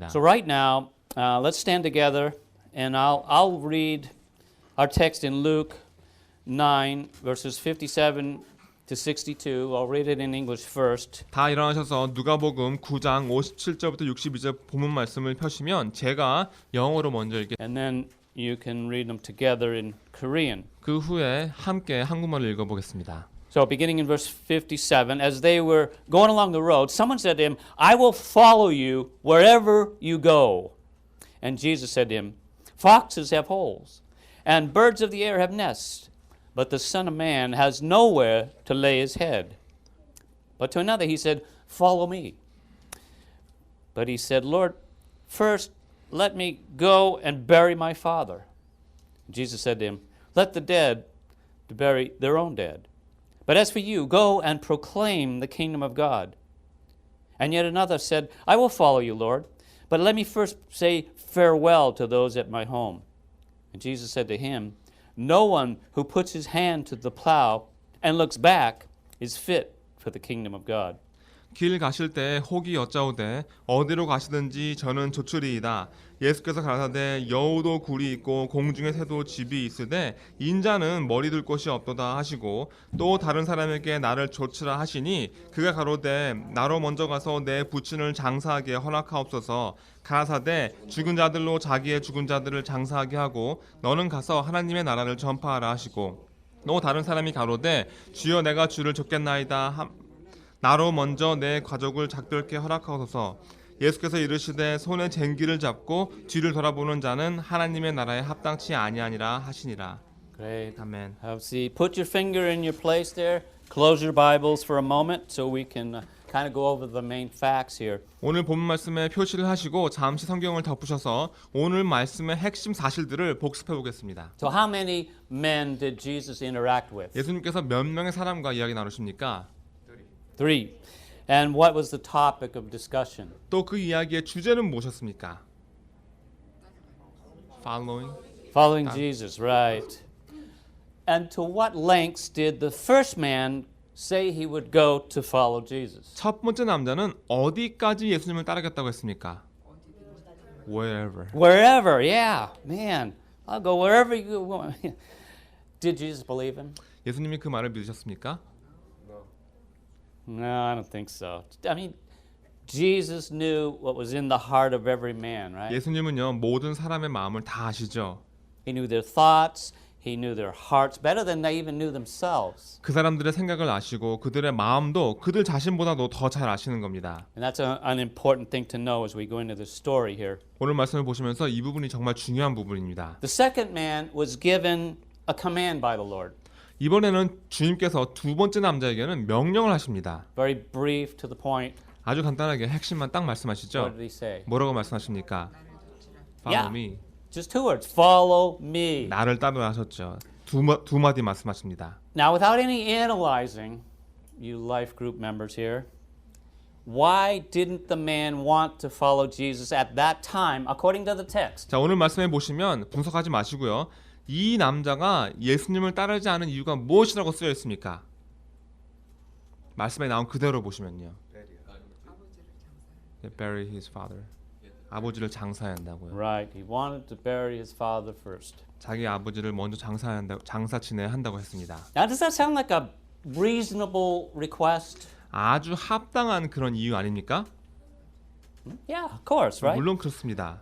있습니다. So right now, let's stand together, and I'll read our text in Luke 9, verses 57 to 62. I'll read it in English first. 다 일어나셔서 누가복음 9장 57절부터 62절 본문 말씀을 펴시면 제가 영어로 먼저 읽겠습니다. And then you can read them together in Korean. 그 후에 함께 한국말을 읽어보겠습니다. So beginning in verse 57, as they were going along the road, someone said to him, I will follow you wherever you go. And Jesus said to him, Foxes have holes, and birds of the air have nests, but the Son of Man has nowhere to lay his head. But to another he said, Follow me. But he said, Lord, first let me go and bury my father. Jesus said to him, Let the dead bury their own dead. But as for you, go and proclaim the kingdom of God. And yet another said, I will follow you, Lord, but let me first say farewell to those at my home. And Jesus said to him, No one who puts his hand to the plow and looks back is fit for the kingdom of God. 길 가실 때 혹이 여짜오되 어디로 가시든지 저는 조추리이다. 예수께서 가라사대 여우도 굴이 있고 공중의 새도 집이 있으되 인자는 머리 둘 곳이 없도다 하시고 또 다른 사람에게 나를 조치라 하시니 그가 가로되 나로 먼저 가서 내 부친을 장사하게 허락하옵소서. 가라사대 죽은 자들로 자기의 죽은 자들을 장사하게 하고 너는 가서 하나님의 나라를 전파하라 하시고 또 다른 사람이 가로되 주여 내가 주를 좇겠나이다. 나로 먼저 내 가족을 작별케 허락하소서. 예수께서 이르시되 손에 쟁기를 잡고 뒤를 돌아보는 자는 하나님의 나라에 합당치 아니하니라 하시니라. Great. 아멘. Have a seat. Put your finger in your place there. Close your Bibles for a moment so we can kind of go over the main facts here. 오늘 본문 말씀에 표시를 하시고 잠시 성경을 덮으셔서 오늘 말씀의 핵심 사실들을 복습해 보겠습니다. So how many men did Jesus interact with? 예수님께서 몇 명의 사람과 이야기 나누십니까? 3. And what was the topic of discussion? 또 그 이야기의 주제는 무엇이었습니까? Following Jesus, right. And to what lengths did the first man say he would go to follow Jesus? 첫 번째 남자는 어디까지 예수님을 따르겠다고 했습니까? Wherever. Wherever, yeah. Man, I'll go wherever you want. Did Jesus believe him? 예수님이 그 말을 믿으셨습니까? No, I don't think so. I mean, Jesus knew what was in the heart of every man, right? 예수님은요 모든 사람의 마음을 다 아시죠. He knew their thoughts. He knew their hearts better than they even knew themselves. 그 사람들의 생각을 아시고 그들의 마음도 그들 자신보다도 더 잘 아시는 겁니다. And that's an important thing to know as we go into this story here. 오늘 말씀을 보시면서 이 부분이 정말 중요한 부분입니다. The second man was given a command by the Lord. 이번에는 주님께서 두 번째 남자에게는 명령을 하십니다. Very brief, to the point. 아주 간단하게 핵심만 딱 What 말씀하시죠. did he say? 뭐라고 말씀하십니까? Follow me. Just 2 words. Follow me. 나를 따르라 하셨죠. 두 마디 말씀하십니다. Now, without any analyzing, you life group members here, why didn't the man want to follow Jesus at that time, according to the text? 자, 오늘 말씀해 보시면 분석하지 마시고요. 이 남자가 예수님을 따르지 않은 이유가 무엇이라고 쓰여 있습니까? 말씀에 나온 그대로 보시면요. Bury his father. 아버지를 장사해야 한다고요. Right. He wanted to bury his father first. 자기 아버지를 먼저 장사 지내야 한다고 했습니다. Now, does that sound like a reasonable request? 아주 합당한 그런 이유 아닙니까? Yeah, of course, right? 물론 그렇습니다.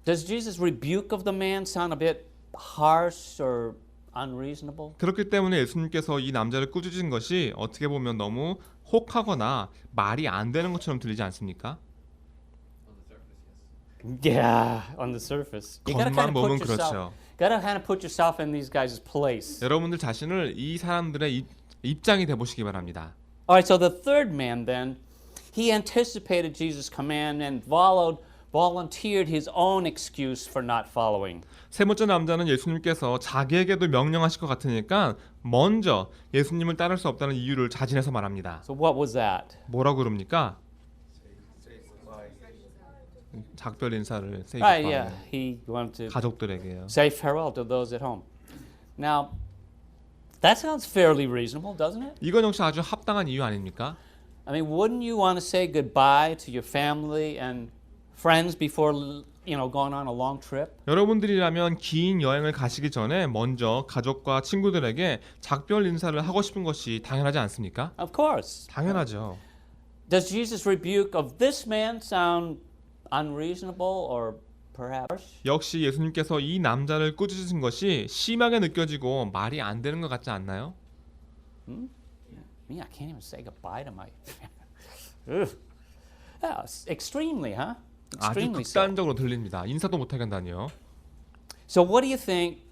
Does Jesus' rebuke of the man sound a bit harsh or unreasonable? 그렇기 때문에 예수님께서 이 남자를 꾸짖은 것이 어떻게 보면 너무 혹하거나 말이 안 되는 것처럼 들리지 않습니까? Yeah, on the surface. You gotta kind 겉만 of 보면 put yourself. 그렇죠. Gotta kind of put yourself in these guys' place. 여러분들 자신을 이 사람들의 입장이 돼 보시기 바랍니다. All right, so the third man then, he anticipated Jesus' command and volunteered his own excuse for not following. 세 번째 남자는 예수님께서 자기에게도 명령하실 것 같으니까 먼저 예수님을 따를 수 없다는 이유를 자진해서 말합니다. So what was that? 뭐라고 그럽니까? 작별 인사를 Right, yeah, he wanted to 가족들에게요. say farewell to those at home. Now, that sounds fairly reasonable, doesn't it? 이건 역시 아주 합당한 이유 아닙니까? I mean, wouldn't you want to say goodbye to your family and friends before going on a long trip? 여러분들이라면 긴 여행을 가시기 전에 먼저 가족과 친구들에게 작별 인사를 하고 싶은 것이 당연하지 않습니까? Of course. 당연하죠. Does Jesus' rebuke of this man sound unreasonable or perhaps? 역시 예수님께서 이 남자를 꾸짖으신 것이 심하게 느껴지고 말이 안 되는 것 같지 않나요? Me, I can't even say goodbye to my. Ugh. Yeah, extremely, huh? 아주 Extremely so. 극단적으로 들립니다. 인사도 못하게 한다니요. So, what do you think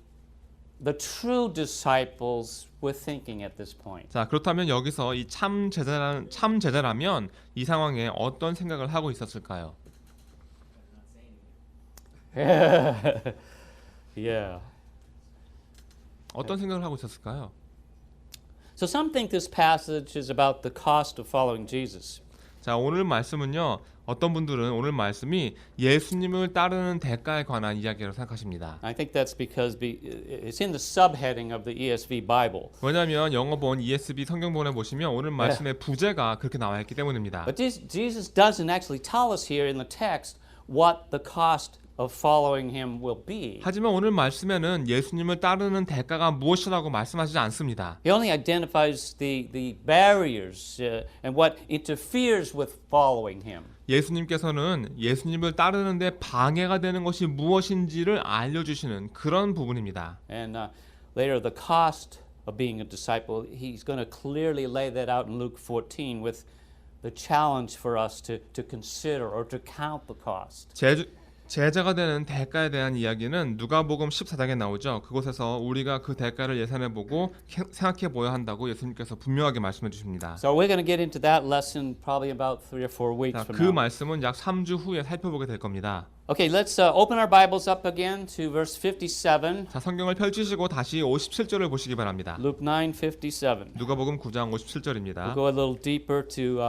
the true disciples were thinking at this point? 자, 그렇다면 여기서 이 참 제자라면 이 상황에 어떤 생각을 하고 있었을까요? Yeah. 어떤 생각을 하고 있었을까요? So, some think this passage is about the cost of following Jesus. 자, 오늘 말씀은요. 어떤 분들은 오늘 말씀이 예수님을 따르는 대가에 관한 이야기라고 생각하십니다. I think that's because it's in the subheading of the ESV Bible. 왜냐하면 영어본 ESV 성경본에 보시면 오늘 말씀의 부제가 그렇게 나와 있기 때문입니다. But Jesus doesn't actually tell us here in the text what the cost of following him will be. 하지만 오늘 말씀에는 예수님을 따르는 대가가 무엇이라고 말씀하시지 않습니다. He only identifies the barriers and what interferes with following him. 예수님께서는 예수님을 따르는데 방해가 되는 것이 무엇인지를 알려주시는 그런 부분입니다. And later, the cost of being a disciple, he's going to clearly lay that out in Luke 14 with the challenge for us to consider or to count the cost. 제자가 되는 대가에 대한 이야기는 누가복음 14장에 나오죠. 그곳에서 우리가 그 대가를 예산해보고 생각해 보아야 한다고 예수님께서 분명하게 말씀해 주십니다. So we're going to get into that lesson probably about 3 or 4 weeks 자, from 그 now. 말씀은 약 3주 후에 살펴보게 될 겁니다. Okay, let's open our Bibles up again to verse 57, 자, 성경을 펼치시고 다시 57절을 보시기 바랍니다. Luke 9:57. 누가복음 9장 We'll 57절입니다. go a little deeper to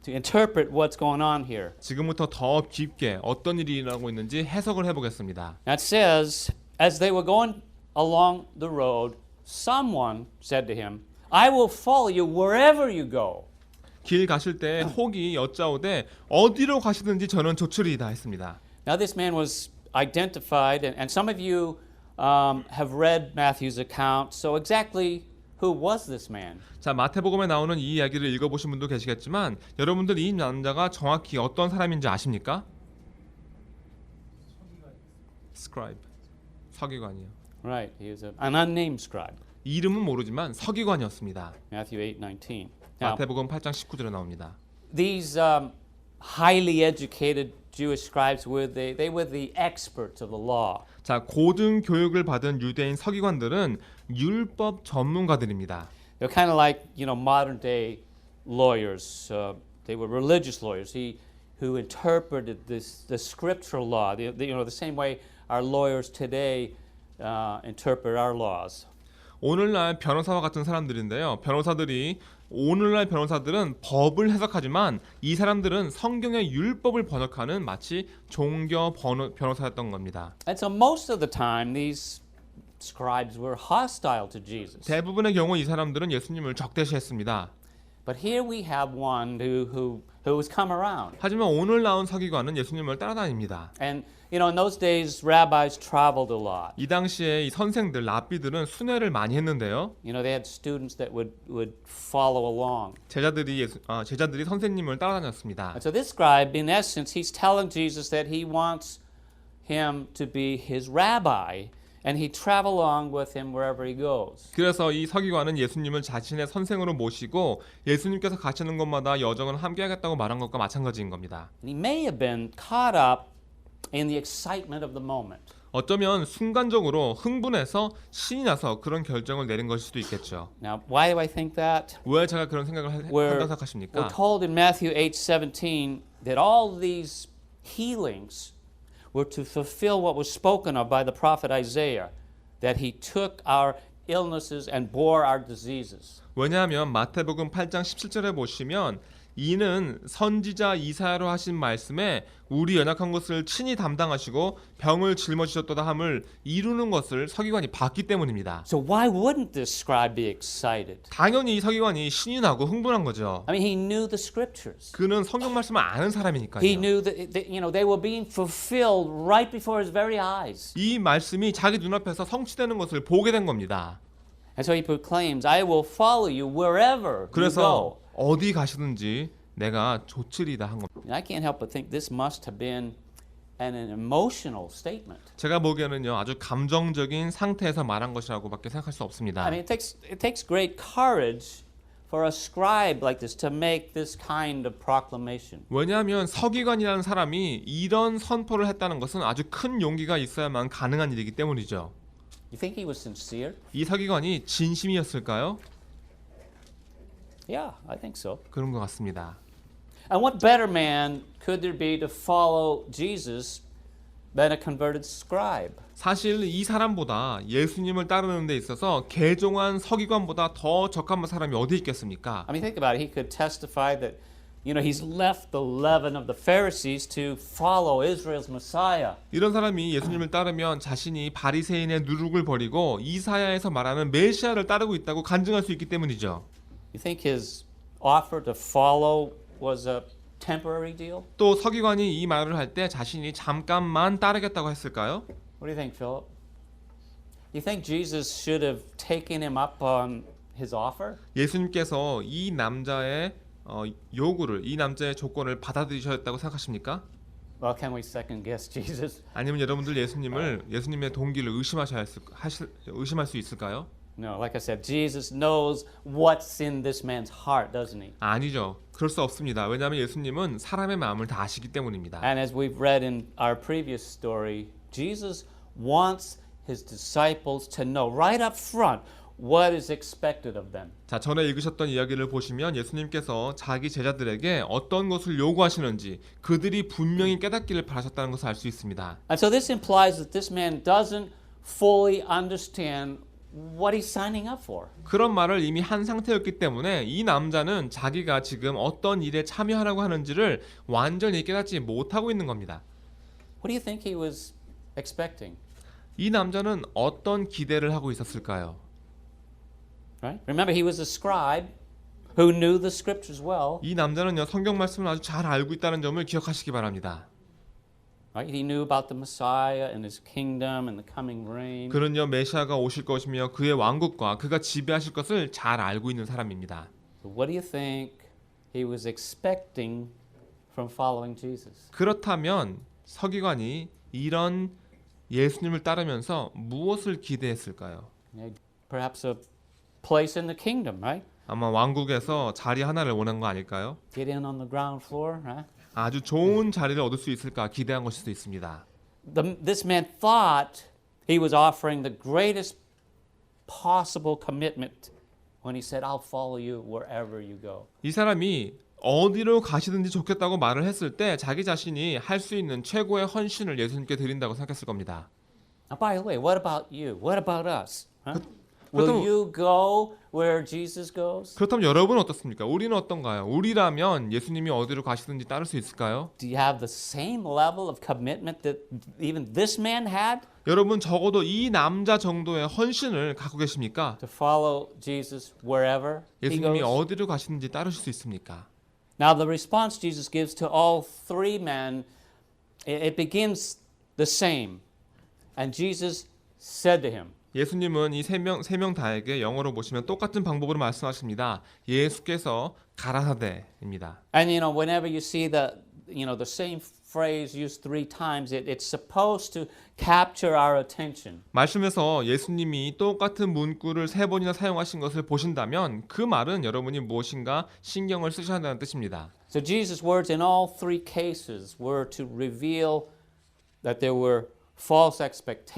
interpret what's going on here. 지금부터 더 깊게 어떤 일이 일어나고 있는지 해석을 해보겠습니다. That says, as they were going along the road, someone said to him, I will follow you wherever you go. 길 가실 때 혹이 여짜오되 어디로 가시든지 저는 조출이다 했습니다. Now this man was identified, and some of you have read Matthew's account, so exactly who was this man? 자, 마태복음에 나오는 이 이야기를 읽어보신 분도 계시겠지만 여러분들 이 남자가 정확히 어떤 사람인지 아십니까? scribe, 서기관이요. Right, he was an unnamed scribe. 이름은 모르지만 서기관이었습니다. Matthew 8:19. Now, 마태복음 8장 19절에 나옵니다. these highly educated Jewish scribes were they were the experts of the law. 자, 고등 교육을 받은 유대인 서기관들은 율법 전문가들입니다. They're kind of like modern day lawyers. They were religious lawyers who interpreted the scriptural law. The same way our lawyers today interpret our laws. 오늘날 변호사와 같은 사람들인데요. 오늘날 변호사들은 법을 해석하지만 이 사람들은 성경의 율법을 번역하는 마치 종교 변호사였던 겁니다. And so most of the time these scribes were hostile to Jesus. 대부분의 경우 이 사람들은 예수님을 적대시했습니다. But here we have one who has come around. 하지만 오늘 나온 서기관은 예수님을 따라다닙니다. And in those days rabbis traveled a lot. 이 당시에 이 선생들, 랍비들은 순회를 많이 했는데요. They had students that would follow along. 제자들이 선생님을 따라다녔습니다. And so this scribe, in essence, he's telling Jesus that he wants him to be his rabbi, and he travel along with him wherever he goes. 그래서 이 서기관은 예수님을 자신의 선생으로 모시고 예수님께서 가시는 곳마다 여정을 함께하겠다고 말한 것과 마찬가지인 겁니다. And he may have been caught up in the excitement of the moment. 어쩌면 순간적으로 흥분해서 신이 나서 그런 결정을 내린 것일 수도 있겠죠. Now, why do I think that? 왜 제가 그런 생각을 한다고 We're 생각하십니까? told in Matthew 8:17 that all these healings were to fulfill what was spoken of by the prophet Isaiah, that he took our illnesses and bore our diseases. 왜냐하면 마태복음 8장 17절에 보시면 이는 선지자 이사야로 하신 말씀에 우리 연약한 것을 친히 담당하시고 병을 짊어지셨도다 함을 이루는 것을 서기관이 봤기 때문입니다. So why wouldn't this scribe be excited? 당연히 이 서기관이 신이 나고 흥분한 거죠. I mean, he knew the scriptures. 그는 성경 말씀을 아는 사람이니까요. He knew that they were being fulfilled right before his very eyes. 이 말씀이 자기 눈앞에서 성취되는 것을 보게 된 겁니다. And so he proclaims, I will follow you wherever you 그래서 go. 어디 가시든지 내가 조치리다 한 겁니다. And I can't help but think this must have been an emotional statement. 제가 보기에는요 아주 감정적인 상태에서 말한 것이라고밖에 생각할 수 없습니다. I mean, it takes great courage for a scribe like this to make this kind of proclamation. 왜냐하면 서기관이라는 사람이 이런 선포를 했다는 것은 아주 큰 용기가 있어야만 가능한 일이기 때문이죠. You think he was sincere? 이 서기관이 진심이었을까요? Yeah, I think so. 그런 것 같습니다. And what better man could there be to follow Jesus than a converted scribe? 사실 이 사람보다 예수님을 따르는 데 있어서 개종한 서기관보다 더 적합한 사람이 어디 있겠습니까? I mean, think about it. He could testify that, he's left the leaven of the Pharisees to follow Israel's Messiah. 이런 사람이 예수님을 따르면 자신이 바리새인의 누룩을 버리고 이사야에서 말하는 메시아를 따르고 있다고 간증할 수 있기 때문이죠. You think his offer to follow was a temporary deal? 또 서기관이 이 말을 할 때 자신이 잠깐만 따르겠다고 했을까요? What do you think, Philip? You think Jesus should have taken him up on his offer? 예수님께서 이 남자의 요구를, 이 남자의 조건을 받아들이셨다고 생각하십니까? Well, can we second guess Jesus? 아니면 여러분들 예수님의 동기를 의심할 수 있을까요? No, like I said, Jesus knows what's in this man's heart, doesn't he? 아니죠. 그럴 수 없습니다. 왜냐하면 예수님은 사람의 마음을 다 아시기 때문입니다. And as we've read in our previous story, Jesus wants his disciples to know right up front what is expected of them. 자, 전에 읽으셨던 이야기를 보시면 예수님께서 자기 제자들에게 어떤 것을 요구하시는지 그들이 분명히 깨닫기를 바라셨다는 것을 알 수 있습니다. And so this implies that this man doesn't fully understand what he's signing up for. 그런 말을 이미 한 상태였기 때문에 이 남자는 자기가 지금 어떤 일에 참여하려고 하는지를 완전히 깨닫지 못하고 있는 겁니다. What do you think he was expecting? 이 남자는 어떤 기대를 하고 있었을까요? Right? Remember, he was a scribe who knew the scriptures well. 이 남자는요 성경 말씀을 아주 잘 알고 있다는 점을 기억하시기 바랍니다. Right? He knew about the Messiah and his kingdom and the coming reign. 그는요 메시아가 오실 것이며 그의 왕국과 그가 지배하실 것을 잘 알고 있는 사람입니다. So what do you think he was expecting from following Jesus? 그렇다면 서기관이 이런 예수님을 따르면서 무엇을 기대했을까요? Perhaps a place in the kingdom, right? 아마 왕국에서 자리 하나를 원한 거 아닐까요? Get in on the ground floor, right? 아주 좋은 자리를 얻을 수 있을까 기대한 것일 수도 있습니다. This man thought he was offering the greatest possible commitment when he said, I'll follow you wherever you go. 이 사람이 어디로 가시든지 좋겠다고 말을 했을 때 자기 자신이 할 수 있는 최고의 헌신을 예수님께 드린다고 생각했을 겁니다. Now, by the way, what about you? What about us? Huh? 그렇다면- Will you go where Jesus goes? 그렇다면 여러분은 어떻습니까? 우리는 어떤가요? 우리라면 예수님이 어디로 가시든지 따를 수 있을까요? Do you have the same level of commitment that even this man had 여러분 적어도 이 남자 정도의 헌신을 갖고 계십니까? to follow Jesus wherever he 예수님이 goes? 어디로 가시든지 따르실 수 있습니까? Now, the response Jesus gives to all three men, it begins the same. And Jesus said to him, 예수님은 이 세 명 다에게 영어로 보시면 똑같은 방법으로 말씀하십니다. 예수께서 가라사대입니다. and whenever you see the same phrase used three times, it's supposed to capture our attention. 말씀에서 예수님이 똑같은 문구를 3번이나 사용하신 것을 보신다면 그 말은 여러분이 무엇인가 신경을 쓰셔야 한다는 뜻입니다. So Jesus' words in all three cases were to reveal that there were false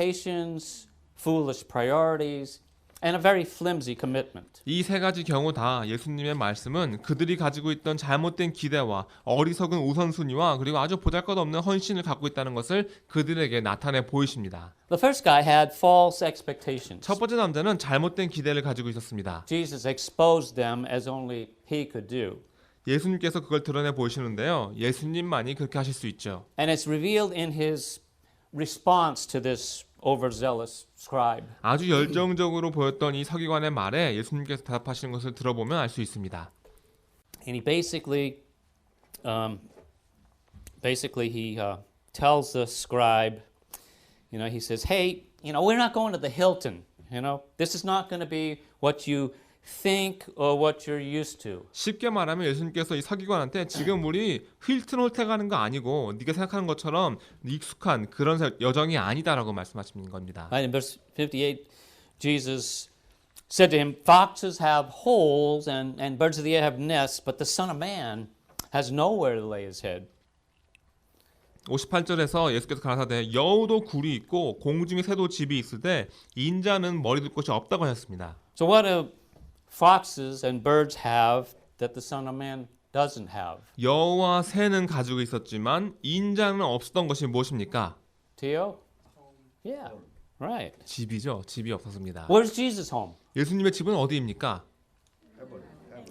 expectations, foolish priorities, and a very flimsy commitment. 이 세 가지 경우 다 예수님의 말씀은 그들이 가지고 있던 잘못된 기대와 어리석은 우선순위와 그리고 아주 보잘것없는 헌신을 갖고 있다는 것을 그들에게 나타내 보이십니다. The first guy had false expectations. 첫 번째 남자는 잘못된 기대를 가지고 있었습니다. Jesus exposed them as only he could do. 예수님께서 그걸 드러내 보이시는데요. 예수님만이 그렇게 하실 수 있죠. And it's revealed in his response to this overzealous scribe. 아주 열정적으로 보였던 이 서기관의 말에 예수님께서 대답하시는 것을 들어보면 알 수 있습니다. And he he tells the scribe, he says, hey, we're not going to the Hilton. This is not going to be what you think or what you're used to. 쉽게 말하면 예수님께서 이 서기관한테 지금 우리 힐튼 호텔 가는 거 아니고 네가 생각하는 것처럼 익숙한 그런 여정이 아니다라고 말씀하시는 겁니다. Right, in verse 58, Jesus said to him, foxes have holes and birds of the air have nests, but the Son of Man has nowhere to lay his head. 58절에서 예수께서 가라사대 여우도 굴이 있고 공중에 새도 집이 있으되 인자는 머리 둘 곳이 없다고 하셨습니다. So what do foxes and birds have that the Son of Man doesn't have? 여우와 새는 가지고 있었지만 인자는 없었던 것이 무엇입니까? Tio? Yeah, right. 집이죠. 집이 없었습니다. Where's Jesus' home? 예수님의 집은 어디입니까?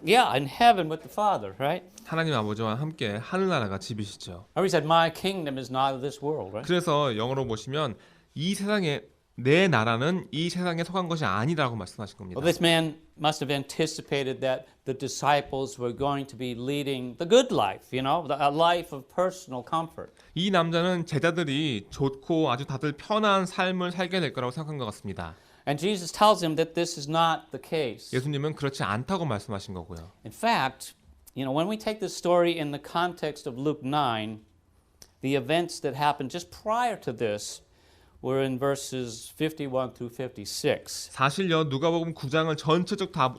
Yeah, in heaven with the Father, right? 하나님 아버지와 함께 하늘나라가 집이시죠. Or he said, my kingdom is not of this world, right? 그래서 영어로 보시면 이 세상에 내 나라는 이 세상에 속한 것이 아니라고 말씀하신 겁니다. Well, this man must have anticipated that the disciples were going to be leading the good life, a life of personal comfort. 이 남자는 제자들이 좋고 아주 다들 편한 삶을 살게 될 거라고 생각한 것 같습니다. And Jesus tells him that this is not the case. 예수님은 그렇지 않다고 말씀하신 거고요. In fact, when we take this story in the context of Luke 9, the events that happened just prior to this were in verses 51 through 56. 사실요 누가복음 9장을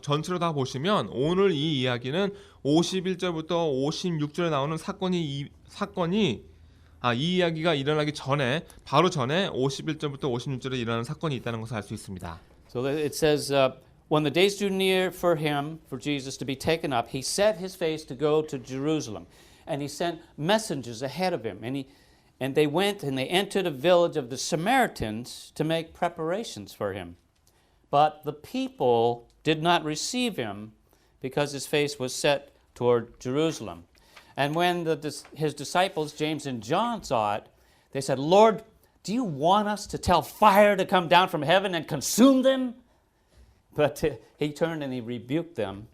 전체로 다 보시면 오늘 이 이야기는 51절부터 56절에 나오는 이 이야기가 일어나기 전에 바로 전에 51절부터 56절에 일어나는 사건이 있다는 것을 알 수 있습니다. So it says, when the days drew near for Jesus to be taken up, he set his face to go to Jerusalem, and he sent messengers ahead of him, and they went and they entered a village of the Samaritans to make preparations for him. But the people did not receive him because his face was set toward Jerusalem. And when his disciples, James and John, saw it, they said, Lord, do you want us to tell fire to come down from heaven and consume them? But he turned and he rebuked them,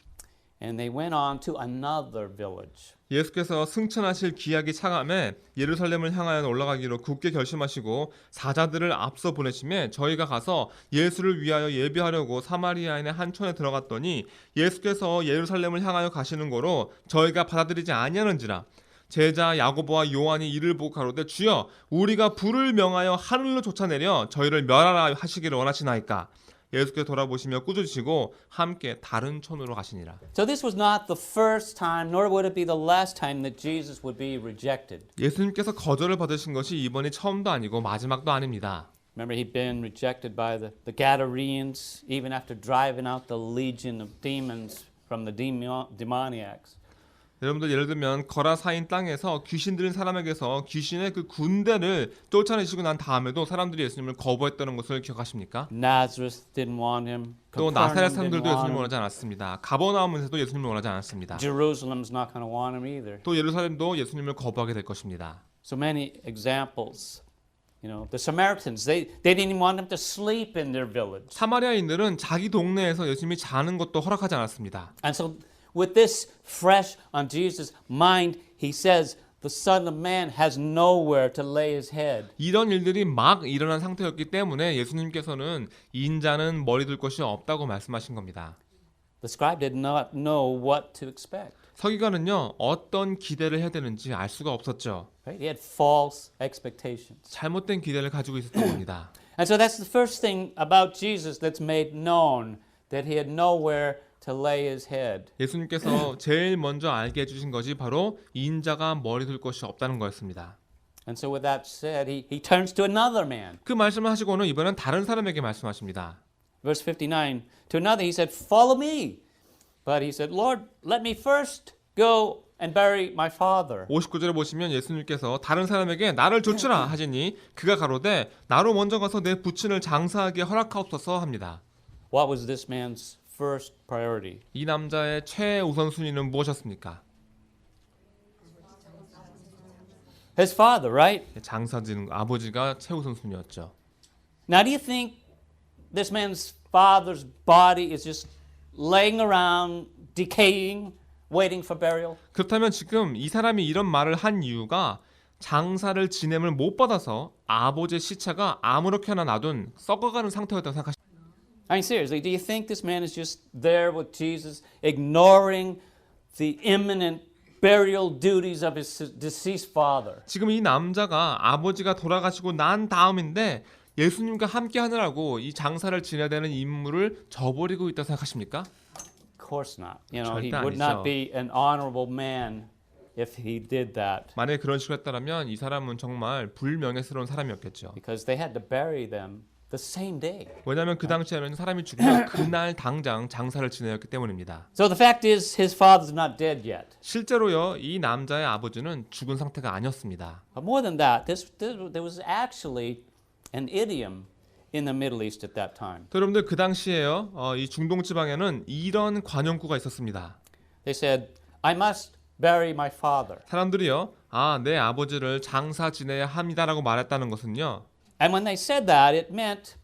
and they went on to another village. 예수께서 승천하실 기약이 차감해 예루살렘을 향하여 올라가기로 굳게 결심하시고 사자들을 앞서 보내심에 저희가 가서 예수를 위하여 예비하려고 사마리아인의 한 촌에 들어갔더니 예수께서 예루살렘을 향하여 가시는 거로 저희가 받아들이지 아니하는지라 제자 야고보와 요한이 이를 보고 가로되 주여 우리가 불을 명하여 하늘로 쫓아내려 저희를 멸하라 하시기를 원하시나이까. 예수께서 돌아보시며 꾸짖으시고 함께 다른 촌으로 가시니라. So this was not the first time, nor would it be the last time that Jesus would be rejected. 예수님께서 거절을 받으신 것이 이번이 처음도 아니고 마지막도 아닙니다. Remember, he'd been rejected by the Gadarenes, even after driving out the legion of demons from the demoniacs. 여러분들 예를 들면 거라사인 땅에서 귀신 들린 사람에게서 귀신의 그 군대를 쫓아내시고 난 다음에도 사람들이 예수님을 거부했다는 것을 기억하십니까? Nazareth didn't want him. 또 나사렛 Capernaum 사람들도 didn't want 예수님을 him. 원하지 않았습니다. 가버나움에서도 예수님을 원하지 않았습니다. Jerusalem's not going to want him either. 또 예루살렘도 예수님을 거부하게 될 것입니다. So many examples. The Samaritans, they didn't even want him to sleep in their village. 사마리아인들은 자기 동네에서 예수님이 자는 것도 허락하지 않았습니다. And so with this fresh on Jesus' mind, he says, the Son of Man has nowhere to lay his head. 이런 일들이 막 일어난 상태였기 때문에 예수님께서는 인자는 머리 둘 곳이 없다고 말씀하신 겁니다. The scribe did not know what to expect. 서기관은요 어떤 기대를 해야 되는지 알 수가 없었죠. Right? He had false expectations. 잘못된 기대를 가지고 있었던 겁니다. And so that's the first thing about Jesus that's made known, that he had nowhere to lay his head. 예수님께서 제일 먼저 알게 해주신 것이 바로 인자가 머리 둘 곳이 없다는 거였습니다. And so with that said, he turns to another man. 그 말씀을 하시고는 이번엔 다른 사람에게 말씀하십니다. Verse 59, to another he said, follow me. But he said, Lord, let me first go and bury my father. 59절에 보시면 예수님께서 다른 사람에게 나를 좇으라 하시니 그가 가로되 나로 먼저 가서 내 부친을 장사하게 허락하옵소서 합니다. What was this man's first priority? 이 남자의 최우선순위는 무엇이었습니까? His father, right? 장사지는 아버지가 최우선순위였죠. Now, do you think this man's father's body is just laying around, decaying, waiting for burial? 그렇다면 지금 이 사람이 이런 말을 한 이유가 장사를 지냄을 못 받아서 아버지의 시체가 아무렇게나 놔둔 썩어가는 상태였다고 생각하십니까? I mean, seriously, do you think this man is just there with Jesus, ignoring the imminent burial duties of his deceased father? 지금 이 남자가 아버지가 돌아가시고 난 다음인데 예수님과 함께 하느라고 이 장사를 지내야 되는 임무를 저버리고 있다고 생각하십니까? Of course not. You know, he 절대 would 아니죠. not be an honorable man if he did that, 만약에 그런 식으로 했다면 이 사람은 정말 불명예스러운 사람이었겠죠. because they had to bury them the same day. 왜냐하면 그 당시에는 사람이 죽으면 그날 당장 장사를 지내야 했기 때문입니다. So the fact is, his father's not dead yet. 실제로요, 이 남자의 아버지는 죽은 상태가 아니었습니다. But more than that, there was actually an idiom in the Middle East at that time. 또 여러분들 그 당시에요, 이 중동 지방에는 이런 관용구가 있었습니다. They said, I must bury my father. 사람들이요, 내 아버지를 장사 지내야 합니다라고 말했다는 것은요, And when they said that, it meant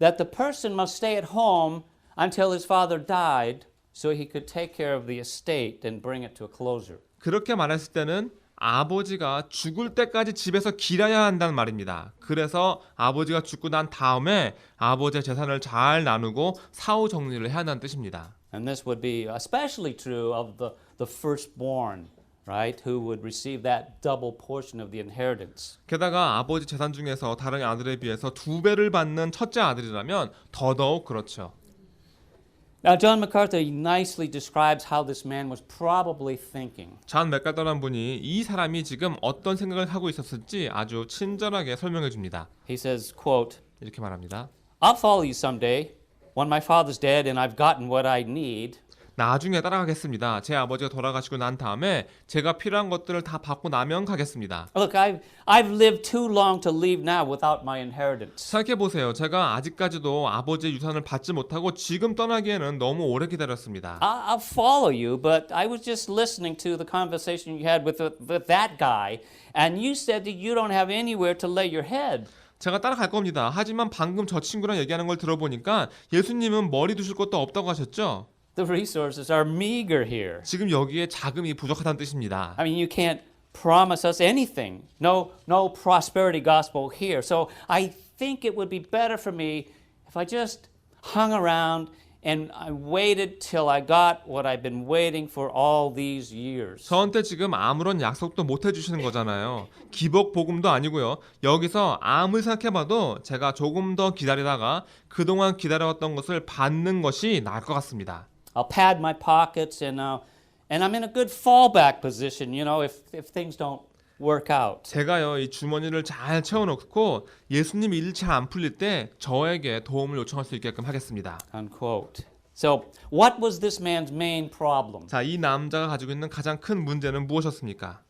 that the person must stay at home until his father died so he could take care of the estate and bring it to a closure. 그렇게 말했을 때는 아버지가 죽을 때까지 집에서 기다려야 한다는 말입니다. 그래서 아버지가 죽고 난 다음에 아버지의 재산을 잘 나누고 사후 정리를 해야 한다는 뜻입니다. And this would be especially true of the firstborn, right, who would receive that double portion of the inheritance. 게다가 아버지 재산 중에서 다른 아들에 비해서 2배를 받는 첫째 아들이라면 더더욱 그렇죠. Now, John MacArthur nicely describes how this man was probably thinking. 잔 맥갈더라는 분이 이 사람이 지금 어떤 생각을 하고 있었을지 아주 친절하게 설명해 줍니다. He says, quote, 이렇게 말합니다. I'll follow you someday when my father's dead and I've gotten what I need. 나중에 따라가겠습니다. 제 아버지가 돌아가시고 난 다음에 제가 필요한 것들을 다 받고 나면 가겠습니다. Look, I've lived too long to leave now without my inheritance. 생각해 보세요. 제가 아직까지도 아버지의 유산을 받지 못하고 지금 떠나기에는 너무 오래 기다렸습니다. I'll follow you, but I was just listening to the conversation you had with that guy, and you said that you don't have anywhere to lay your head. 제가 따라갈 겁니다. 하지만 방금 저 친구랑 얘기하는 걸 들어보니까 예수님은 머리 두실 것도 없다고 하셨죠? The resources are meager here. 지금 여기에 자금이 부족하다는 뜻입니다. I mean, you can't promise us anything. No prosperity gospel here. So I think it would be better for me if I just hung around and I waited till I got what I've been waiting for all these years. 저한테 지금 아무런 약속도 못 해주시는 거잖아요. 기복 복음도 아니고요. 여기서 아무리 생각해봐도 제가 조금 더 기다리다가 그동안 기다려왔던 것을 받는 것이 나을 것 같습니다. I'll pad my pockets and I'm in a good fallback position, you know, if things don't work out. 제가요, 이 주머니를 잘 채워놓고 예수님 일 잘 안 풀릴 때 저에게 도움을 요청할 수 있게끔 하겠습니다. Unquote. So, what was this man's main problem? 자, 이 남자가 가지고 있는 가장 큰 문제는 무엇이었습니까?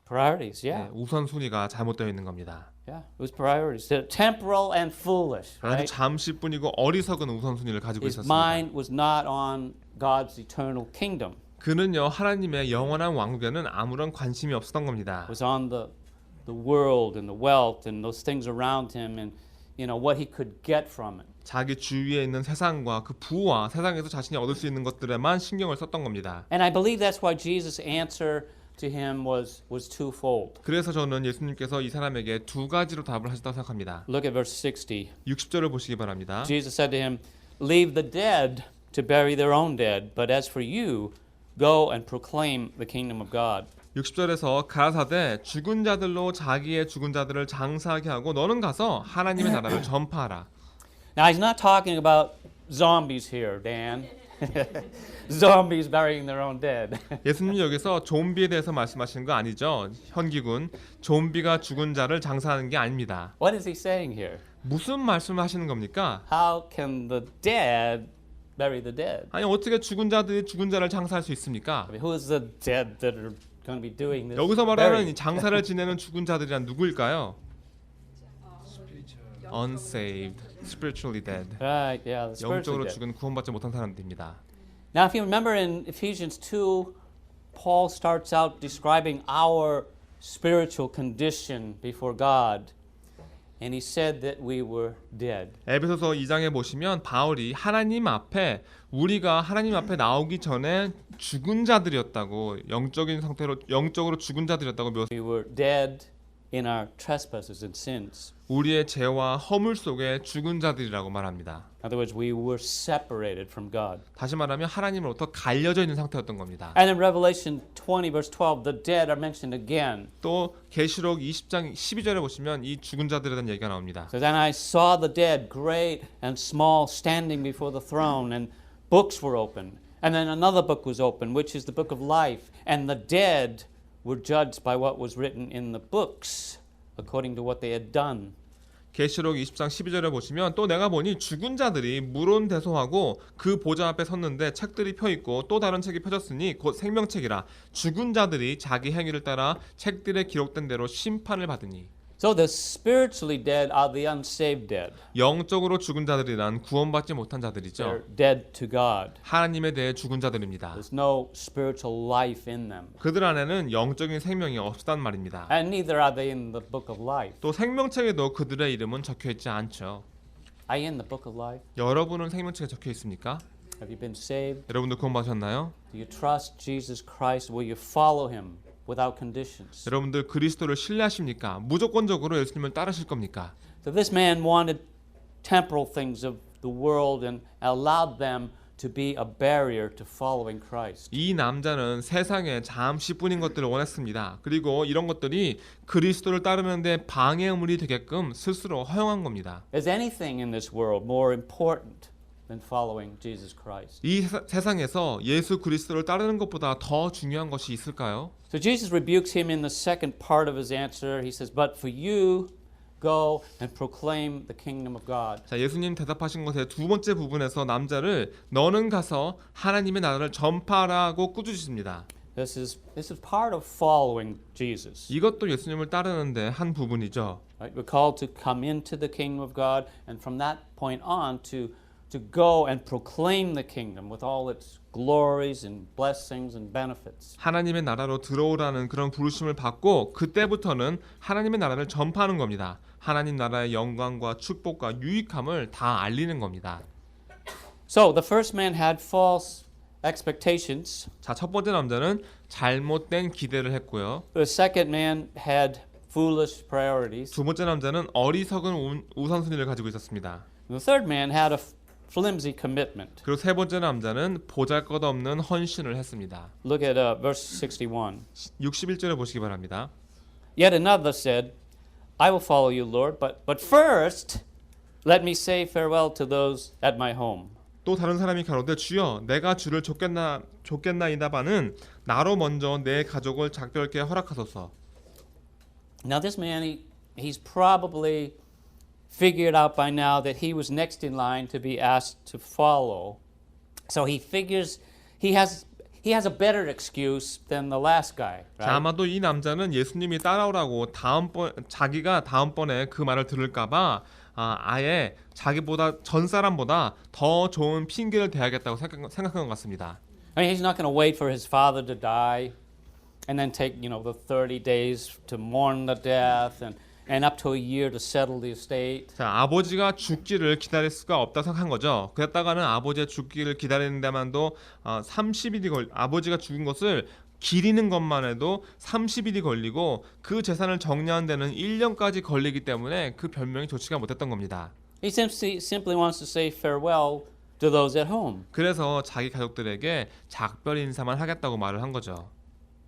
Priorities, yeah. 우선순위가 잘못되어 있는 겁니다. Yeah, it was priorities. They're temporal and foolish, 아주 right? 잠시뿐이고 어리석은 우선순위를 가지고 His 있었습니다. mind was not on God's eternal kingdom. 그는요, 하나님의 영원한 왕국에는 아무런 관심이 없었던 겁니다. It was on the world and the wealth and those things around him and, you know, what he could get from it. 자기 주위에 있는 세상과 그 부와 세상에서 자신이 얻을 수 있는 것들에만 신경을 썼던 겁니다. And I believe that's why Jesus' answer to him was twofold. 그래서 저는 예수님께서 이 사람에게 두 가지로 답을 하셨다고 생각합니다. Look at verse 60. 60절을 보시기 바랍니다. Jesus said to him, "Leave the dead to bury their own dead, but as for you, go and proclaim the kingdom of God." 60절에서 가라사대 죽은 자들로 자기의 죽은 자들을 장사하게 하고 너는 가서 하나님의 나라를 전파하라. Now he's not talking about zombies here, Dan. Zombies burying their own dead. 예수님 여기서 좀비에 대해서 말씀하시는 거 아니죠? 현기군, 좀비가 죽은 자를 장사하는 게 아닙니다. What is he saying here? 무슨 말씀을 하시는 겁니까? How can the dead bury the dead? 아니 어떻게 죽은 자들이 죽은 자를 장사할 수 있습니까? I mean, who is the dead that are going to be doing this? 여기서 말하는 burying? 이 장사를 지내는 죽은 자들이란 누구일까요? Unsaved, spiritually dead. Right, yeah, the spiritually 영적으로 dead. 죽은 구원받지 못한 사람들입니다. Now, if you remember in Ephesians 2, Paul starts out describing our spiritual condition before God, and he said that we were dead. 에베소서 2장에 보시면 바울이 하나님 앞에 우리가 하나님 앞에 나오기 전에 죽은 자들이었다고 영적인 상태로 영적으로 죽은 자들이었다고 We were dead in our trespasses and sins. 우리의 죄와 허물 속에 죽은 자들이라고 말합니다. In other words, we were separated from God. 다시 말하면 하나님으로부터 갈려져 있는 상태였던 겁니다. And in Revelation 20 verse 12, the dead are mentioned again. 또 계시록 20장 12절에 보시면 이 죽은 자들에 대한 얘기가 나옵니다. So then I saw the dead, great and small, standing before the throne, and books were opened. And then another book was opened, which is the book of life. And the dead were judged by what was written in the books, according to what they had done. 계시록 20장 12절에 보시면 또 내가 보니 죽은 자들이 물온대소하고 그 보좌 앞에 섰는데 책들이 펴 있고 또 다른 책이 펴졌으니 곧 생명책이라 죽은 자들이 자기 행위를 따라 책들에 기록된 대로 심판을 받으니. So the spiritually dead are the unsaved dead. 영적으로 죽은 자들이란 구원받지 못한 자들이죠. They're dead to God. 하나님에 대해 죽은 자들입니다. There's no spiritual life in them. 그들 안에는 영적인 생명이 없단 말입니다. And neither are they in the book of life. 또 생명책에도 그들의 이름은 적혀 있지 않죠. Are you in the book of life? 여러분은 생명책에 적혀 있습니까? Have you been saved? 여러분도 구원받으셨나요? Do you trust Jesus Christ? Will you follow him without conditions? 여러분들 그리스도를 신뢰하십니까? 무조건적으로 예수님을 따르실 겁니까? So this man wanted temporal things of the world and allowed them to be a barrier to following Christ. 이 남자는 세상에 잠시뿐인 것들을 원했습니다. 그리고 이런 것들이 그리스도를 따르는데 방해물이 되게끔 스스로 허용한 겁니다. Is anything in this world more important than following Jesus Christ? 이 세상에서 예수 그리스도를 따르는 것보다 더 중요한 것이 있을까요? So Jesus rebukes him in the second part of his answer. He says, "But for you, go and proclaim the kingdom of God." 자, 예수님 대답하신 것의 두 번째 부분에서 남자를 너는 가서 하나님의 나라를 전파하라고 꾸짖으십니다. This is part of following Jesus. 이것도 예수님을 따르는데 한 부분이죠. Right? We're called to come into the kingdom of God, and from that point on to go and proclaim the kingdom with all its glories and blessings and benefits. 하나님의 나라로 들어오라는 그런 부르심을 받고 그때부터는 하나님의 나라를 전파하는 겁니다. 하나님 나라의 영광과 축복과 유익함을 다 알리는 겁니다. So the first man had false expectations. 자, 첫 번째 남자는 잘못된 기대를 했고요. The second man had foolish priorities. 두 번째 남자는 어리석은 우선순위를 가지고 있었습니다. The third man had a flimsy commitment. 그리고 세 번째 남자는 보잘것없는 헌신을 했습니다. Look at verse 61. 61절에 보시기 바랍니다. Yet another said, "I will follow you, Lord, but first let me say farewell to those at my home." 또 다른 사람이 가로되 주여 내가 주를 쫓겠나이다마는 나로 먼저 내 가족을 작별케 허락하소서. Now this man, he's probably figured out by now that he was next in line to be asked to follow. So he figures he has a better excuse than the last guy. 자, Right? 아마도 이 남자는 예수님이 따라오라고 자기가 다음번에 그 말을 들을까봐 아예 자기보다 전 사람보다 더 좋은 핑계를 대야겠다고 생각한 것 같습니다. I mean, he's not going to wait for his father to die and then take, the 30 days to mourn the death and up to a year to settle the estate. 자, 아버지가 죽기를 기다릴 수가 없다 생각한 거죠. 그랬다가는 아버지의 죽기를 기다리는 데만도 30일이 아버지가 죽은 것을 기리는 것만 해도 30일이 걸리고 그 재산을 정리하는 데는 1년까지 걸리기 때문에 그 별명이 좋지가 못했던 겁니다. He simply wants to say farewell to those at home. 그래서 자기 가족들에게 작별 인사만 하겠다고 말을 한 거죠.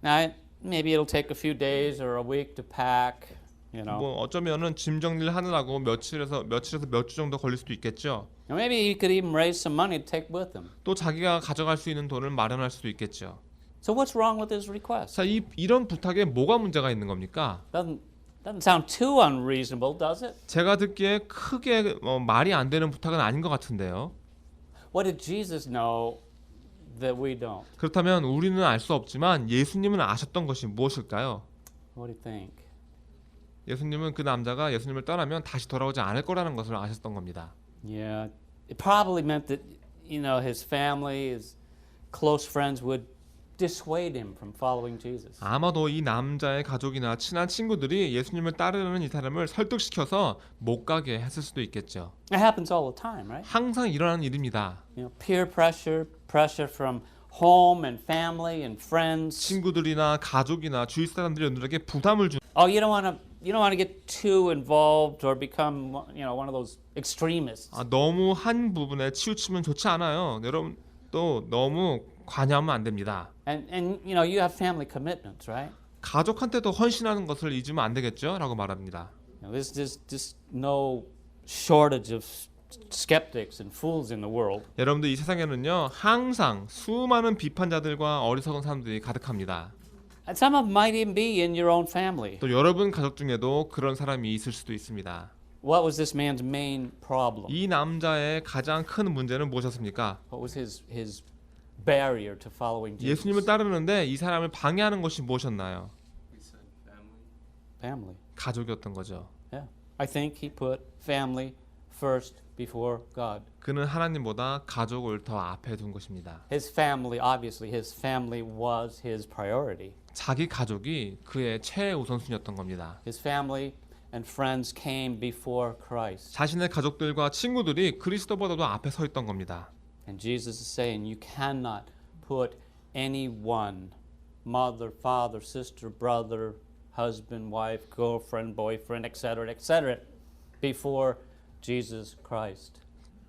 Now, maybe it'll take a few days or a week to pack, 뭐 어쩌면은 짐 정리를 하느라고 며칠에서 몇 주 정도 걸릴 수도 있겠죠. Or maybe he could even raise some money to take with him. 또 자기가 가져갈 수 있는 돈을 마련할 수도 있겠죠. So what's wrong with his request? 자, 이런 부탁에 뭐가 문제가 있는 겁니까? Doesn't sound too unreasonable, does it? 제가 듣기에 크게 말이 안 되는 부탁은 아닌 것 같은데요. What did Jesus know that we don't? 그렇다면 우리는 알 수 없지만 예수님은 아셨던 것이 무엇일까요? What do you think? 예수님은 그 남자가 예수님을 떠나면 다시 돌아오지 않을 거라는 것을 아셨던 겁니다. Yeah, it probably meant that his family, his close friends would dissuade him from following Jesus. 아마도 이 남자의 가족이나 친한 친구들이 예수님을 따르는 이 사람을 설득시켜서 못 가게 했을 수도 있겠죠. It happens all the time, right? 항상 일어나는 일입니다. You know, peer pressure, pressure from home and family and friends. 친구들이나 가족이나 주위 사람들이 여러분들에게 부담을 주. Oh, you don't want to get too involved or become, one of those extremists. 너무 한 부분에 치우치면 좋지 않아요. 여러분 또 너무 관여하면 안 됩니다. And you have family commitments, right? 가족한테도 헌신하는 것을 잊으면 안 되겠죠?라고 말합니다. There's no shortage of skeptics and fools in the world. 여러분들 이 세상에는요 항상 수많은 비판자들과 어리석은 사람들이 가득합니다. And some of them might even be in your own family. 또 여러분 가족 중에도 그런 사람이 있을 수도 있습니다. What was this man's main problem? 이 남자의 가장 큰 문제는 무엇이었습니까? What was his barrier to following Jesus? 예수님을 따르는데 이 사람을 방해하는 것이 무엇이었나요? Family. 가족이었던 거죠. Yeah. I think he put family first before God. 그는 하나님보다 가족을 더 앞에 둔 것입니다. His family, obviously, his family was his priority. 자기 가족이 그의 최우선순위였던 겁니다. His family and friends came before Christ. 자신의 가족들과 친구들이 그리스도보다도 앞에 서 있던 겁니다. And Jesus is saying you cannot put anyone, mother, father, sister, brother, husband, wife, girlfriend, boyfriend, etc., before Jesus Christ.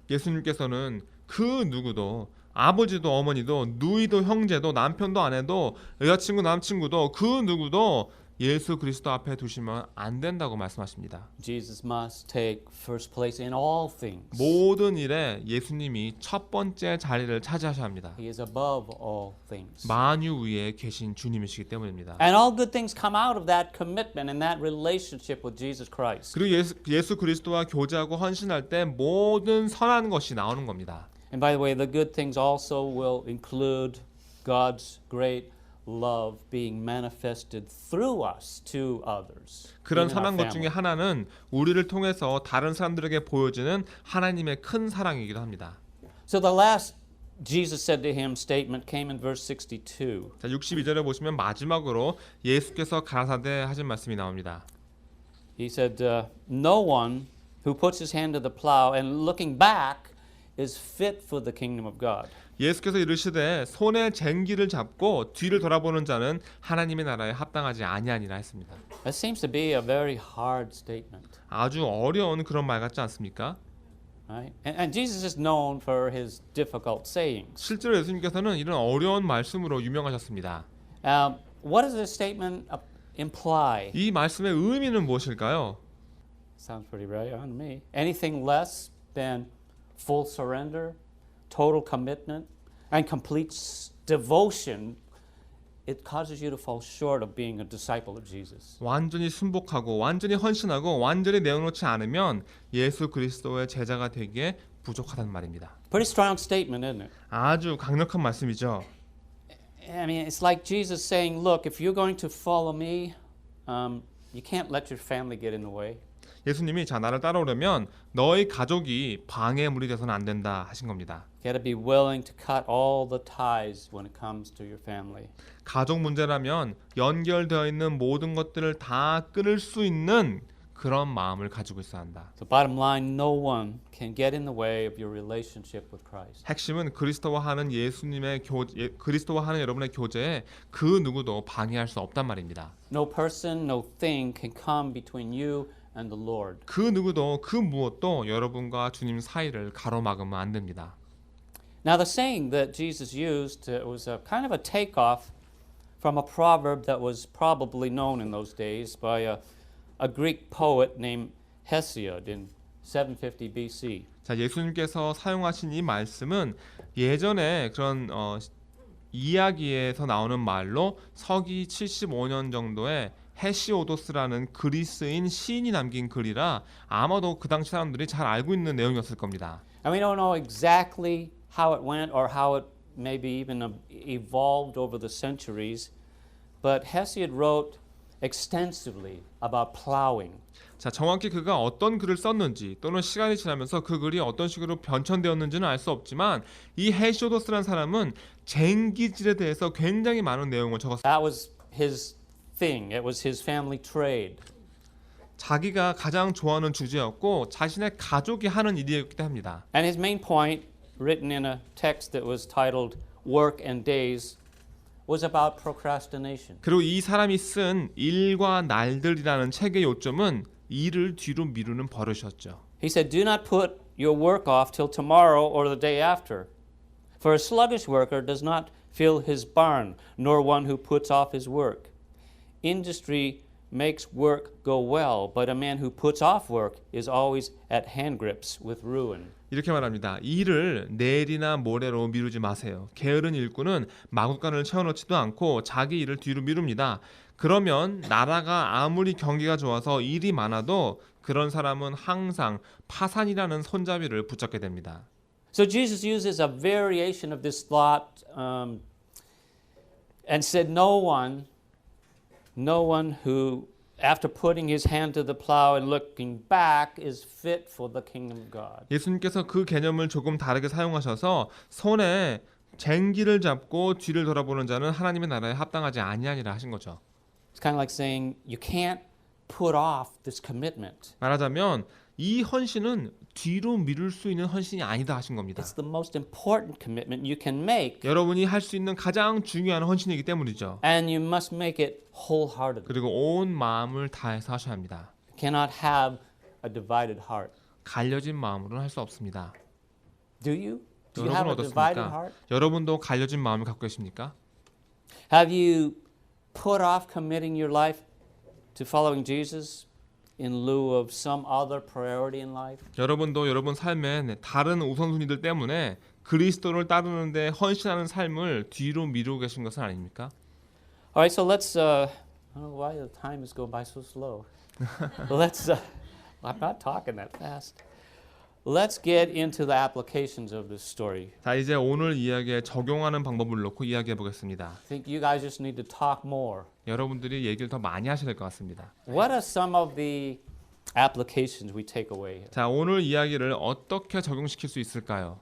예수님께서는 그 누구도 아버지도 어머니도 누이도 형제도 남편도 아내도 여자친구 남친구도 그 누구도 예수 그리스도 앞에 두시면 안 된다고 말씀하십니다. Jesus must take first place in all things. 모든 일에 예수님이 첫 번째 자리를 차지하셔야 합니다. He is above all things. 만유 위에 계신 주님이시기 때문입니다. And all good things come out of that commitment and that relationship with Jesus Christ. 그리고 예수 그리스도와 교제하고 헌신할 때 모든 선한 것이 나오는 겁니다. And by the way, the good things also will include God's great love being manifested through us to others. 그런 even our 선한 것 중에 family. 하나는 우리를 통해서 다른 사람들에게 보여지는 하나님의 큰 사랑이기도 합니다. So the last Jesus said to him statement came in verse 62. 자, 62절에 보시면 마지막으로 예수께서 가라사대 하신 말씀이 나옵니다. He said, no one who puts his hand to the plow and looking back is fit for the kingdom of God. 예수께서 이르시되 손에 쟁기를 잡고 뒤를 돌아보는 자는 하나님의 나라에 합당하지 아니하니라 했습니다. That seems to be a very hard statement. 아주 어려운 그런 말 같지 않습니까? Right? And Jesus is known for his difficult sayings. 실제로 예수님께서는 이런 어려운 말씀으로 유명하셨습니다. What does this statement imply? 이 말씀의 의미는 무엇일까요? Sounds pretty right on to me. Anything less than full surrender, total commitment, and complete devotion, it causes you to fall short of being a disciple of Jesus. 완전히 순복하고 완전히 헌신하고 완전히 내어놓지 않으면 예수 그리스도의 제자가 되기에 부족하다는 말입니다. Pretty strong statement, isn't it? 아주 강력한 말씀이죠. I mean, it's like Jesus saying, look, if you're going to follow me, you can't let your family get in the way. 예수님이 자 나를 따라오려면 너희 가족이 방해물이 돼서는 안 된다 하신 겁니다. You got to be willing to cut all the ties when it comes to your family. 가족 문제라면 연결되어 있는 모든 것들을 다 끊을 수 있는 그런 마음을 가지고 있어야 한다. So bottom line, no one can get in the way of your relationship with Christ. 핵심은 그리스도와 하는 그리스도와 하는 여러분의 교제에 그 누구도 방해할 수 없단 말입니다. No person, no thing can come between you and the Lord. 그 누구도 그 무엇도 여러분과 주님 사이를 가로막으면 안 됩니다. Now the saying that Jesus used was a kind of a takeoff from a proverb that was probably known in those days by a Greek poet named Hesiod in 750 BC. 자, 예수님께서 사용하신 이 말씀은 예전에 그런 이야기에서 나오는 말로 서기 75년 정도에 헤시오도스라는 그리스인 시인이 남긴 글이라 아마도 그 당시 사람들이 잘 알고 있는 내용이었을 겁니다. And we don't know exactly how it went or how it maybe even evolved over the centuries, but Hesiod wrote extensively about plowing. 자, 정확히 그가 어떤 글을 썼는지 또는 시간이 지나면서 그 글이 어떤 식으로 변천되었는지는 알 수 없지만 이 헤시오도스라는 사람은 쟁기질에 대해서 굉장히 많은 내용을 적었습니다. That was his thing. It was his family trade. 자기가 가장 좋아하는 주제였고 자신의 가족이 하는 일이었기 합니다. And his main point, written in a text that was titled Work and Days, was about procrastination. 그리고 이 사람이 쓴 일과 날들이라는 책의 요점은 일을 뒤로 미루는 버릇이었죠. He said, "Do not put your work off till tomorrow or the day after. For a sluggish worker does not fill his barn, nor one who puts off his work. Industry makes work go well, but a man who puts off work is always at hand grips with ruin." 이렇게 말합니다. 일을 내일이나 모레로 미루지 마세요. 게으른 일꾼은 마구간을 채워놓지도 않고 자기 일을 뒤로 미룹니다. 그러면 나라가 아무리 경기가 좋아서 일이 많아도 그런 사람은 항상 파산이라는 손잡이를 붙잡게 됩니다. So Jesus uses a variation of this thought and said, no one who, after putting his hand to the plow and looking back, is fit for the kingdom of God. 예수님께서 그 개념을 조금 다르게 사용하셔서 손에 쟁기를 잡고 뒤를 돌아보는 자는 하나님의 나라에 합당하지 아니하니라 하신 거죠. It's kind of like saying you can't put off this commitment. 말하자면 이 헌신은 뒤로 미룰 수 있는 헌신이 아니다 하신 겁니다. It's the most important commitment you can make, 여러분이 할 수 있는 가장 중요한 헌신이기 때문이죠. and you must make it wholeheartedly. 그리고 온 마음을 다해서 하셔야 합니다. You cannot have a divided heart. 갈려진 마음으로는 할 수 없습니다. Do you? Do you have 여러분은 a divided 어떻습니까? heart? 여러분도 갈려진 마음을 갖고 계십니까? Have you put off committing your life to following Jesus in lieu of some other priority in life? 여러분도 여러분 삶에 다른 우선순위들 때문에 그리스도를 따르는데 헌신하는 삶을 뒤로 미루고 계신 것은 아닙니까? All right, so let's. I don't know why the time is going by so slow. Let's. I'm not talking that fast. Let's get into the applications of this story. 자, 이제 오늘 이야기에 적용하는 방법을 놓고 이야기해 보겠습니다. I think you guys just need to talk more. 여러분들이 얘기를 더 많이 하셔야 될 것 같습니다. What are some of the applications we take away? 자, 오늘 이야기를 어떻게 적용시킬 수 있을까요?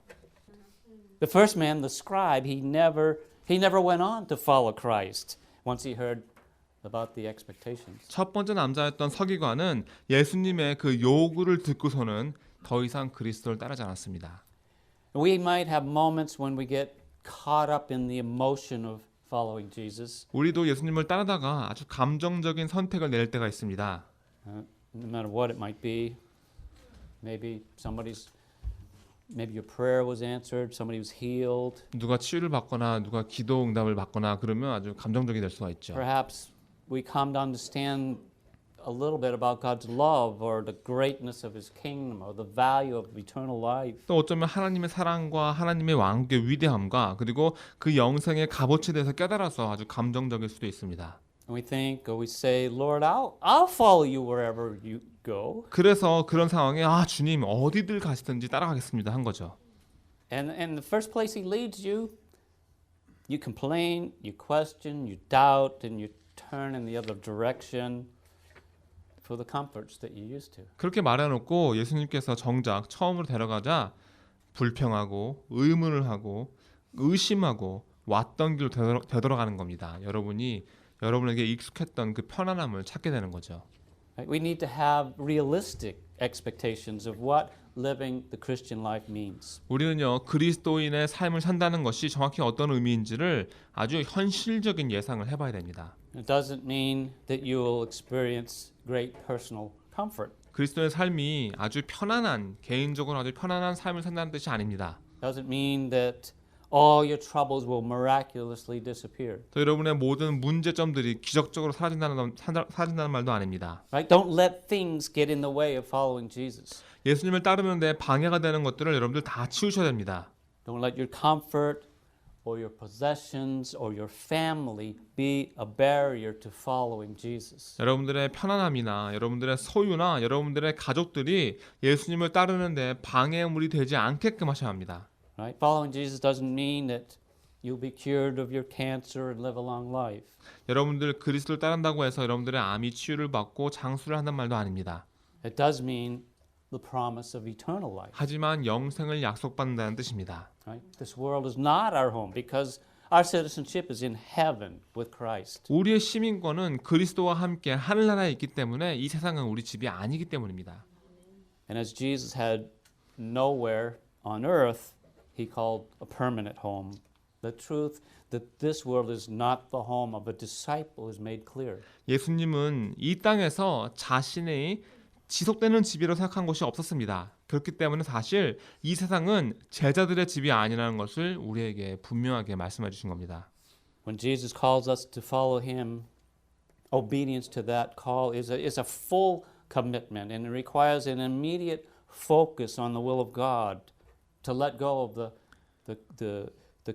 The first man, the scribe, he never went on to follow Christ once he heard about the expectations. 첫 번째 남자였던 서기관은 예수님의 그 요구를 듣고서는 더 이상 그리스도를 따르지 않았습니다. We might have moments when we get caught up in the emotion of following Jesus. 우리도 예수님을 따르다가 아주 감정적인 선택을 낼 때가 있습니다. No matter what it might be. Maybe your prayer was answered, somebody was healed. 누가 치유를 받거나 누가 기도 응답을 받거나 그러면 아주 감정적이 될 수가 있죠. Perhaps we come to understand a little bit about God's love or the greatness of His kingdom or the value of eternal life. 또 어쩌면 하나님의 사랑과 하나님의 왕국의 위대함과 그리고 그 영생의 값어치에 대해서 깨달아서 아주 감정적일 수도 있습니다. And we think or we say, Lord, I'll follow you wherever you go. 그래서 그런 상황에 주님 어디들 가시든지 따라가겠습니다 한 거죠. And the first place He leads you, you complain, you question, you doubt, and you turn in the other direction for the comforts that you used to. 그렇게 말해놓고 예수님께서 정작 처음으로 데려가자 불평하고 의문을 하고 의심하고 왔던 길로 되돌아가는 겁니다. 여러분에게 익숙했던 그 편안함을 찾게 되는 거죠. We need to have realistic expectations of what living the Christian life means. 우리는요 그리스도인의 삶을 산다는 것이 정확히 어떤 의미인지를 아주 현실적인 예상을 해봐야 됩니다. It doesn't mean that you will experience great personal comfort. 그리스도의 삶이 아주 편안한 개인적으로 아주 편안한 삶을 산다는 뜻이 아닙니다. It doesn't mean that all your troubles will miraculously disappear. 또 여러분의 모든 문제점들이 기적적으로 사라진다는 말도 아닙니다. Right? Don't let things get in the way of following Jesus. 예수님을 따르는데 방해가 되는 것들을 여러분들 다 치우셔야 됩니다. Don't let your comfort or your possessions or your family be a barrier to following Jesus. 여러분들의 편안함이나 여러분들의 소유나 여러분들의 가족들이 예수님을 따르는데 방해물이 되지 않게끔 하셔야 합니다. Right? Following Jesus doesn't mean that you'll be cured of your cancer and live a long life. 여러분들 그리스도를 따른다고 해서 여러분들의 암이 치유를 받고 장수를 한단 말도 아닙니다. It does mean the promise of eternal life. 하지만 영생을 약속받는다는 뜻입니다. Right? This world is not our home because our citizenship is in heaven with Christ. 우리의 시민권은 그리스도와 함께 하늘나라에 있기 때문에 이 세상은 우리 집이 아니기 때문입니다. And as Jesus had nowhere on earth, he called a permanent home. The truth that this world is not the home of a disciple is made clear. 예수님은 이 땅에서 자신의 지속되는 집이라고 생각한 것이 없었습니다. 그렇기 때문에 사실 이 세상은 제자들의 집이 아니라는 것을 우리에게 분명하게 말씀해 주신 겁니다. When Jesus calls us to follow him, obedience to that call is a full commitment and it requires an immediate focus on the will of God to let go of the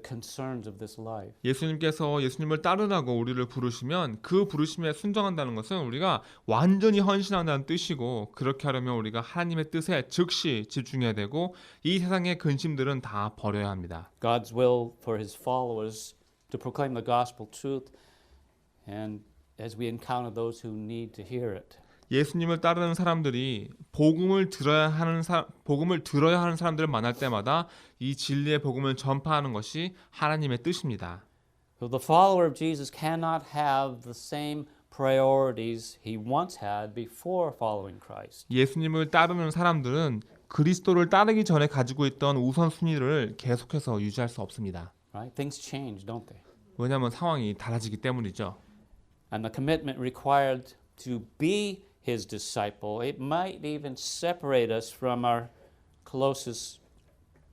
concerns of this life. 예수님께서 예수님을 따르라고 우리를 부르시면 그 부르심에 순종한다는 것은 우리가 완전히 헌신한다는 뜻이고 그렇게 하려면 우리가 하나님의 뜻에 즉시 집중해야 되고 이 세상의 근심들은 다 버려야 합니다. God's will for his followers to proclaim the gospel truth and as we encounter those who need to hear it. 예수님을 따르는 사람들이 복음을 들어야 하는 사람들을 만날 때마다 이 진리의 복음을 전파하는 것이 하나님의 뜻입니다. So the follower of Jesus cannot have the same priorities he once had before following Christ. 예수님을 따르는 사람들은 그리스도를 따르기 전에 가지고 있던 우선순위를 계속해서 유지할 수 없습니다. Right? Things change, don't they? 왜냐하면 상황이 달라지기 때문이죠. And the commitment required to be his disciple, it might even separate us from our closest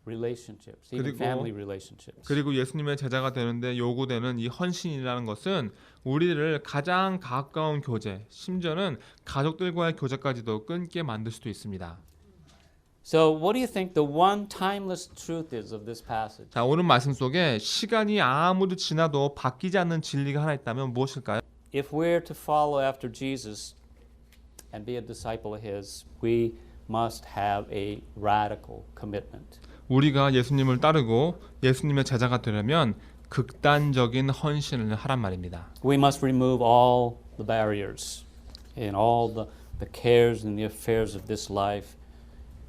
relationships, even family relationships. 그리고 예수님의 제자가 되는데 요구되는 이 헌신이라는 것은 우리를 가장 가까운 교제, 심지어는 가족들과의 교제까지도 끊게 만들 수도 있습니다. So what do you think the one timeless truth is of this passage? 자, 오늘 말씀 속에 시간이 아무리 지나도 바뀌지 않는 진리가 하나 있다면 무엇일까요? If we're to follow after Jesus and be a disciple of his, we must have a radical commitment. 우리가 예수님을 따르고 예수님의 제자가 되려면 극단적인 헌신을 하란 말입니다. We must remove all the barriers and all the cares and the affairs of this life.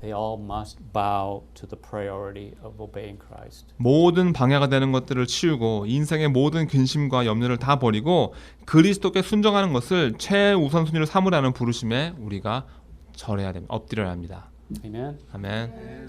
They all must bow to the priority of obeying Christ. 모든 방해가 되는 것들을 치우고 인생의 모든 근심과 염려를 다 버리고 그리스도께 순종하는 것을 최우선순위로 삼으라는 부르심에 우리가 절해야 됩니다. 엎드려야 합니다. Amen. 아멘.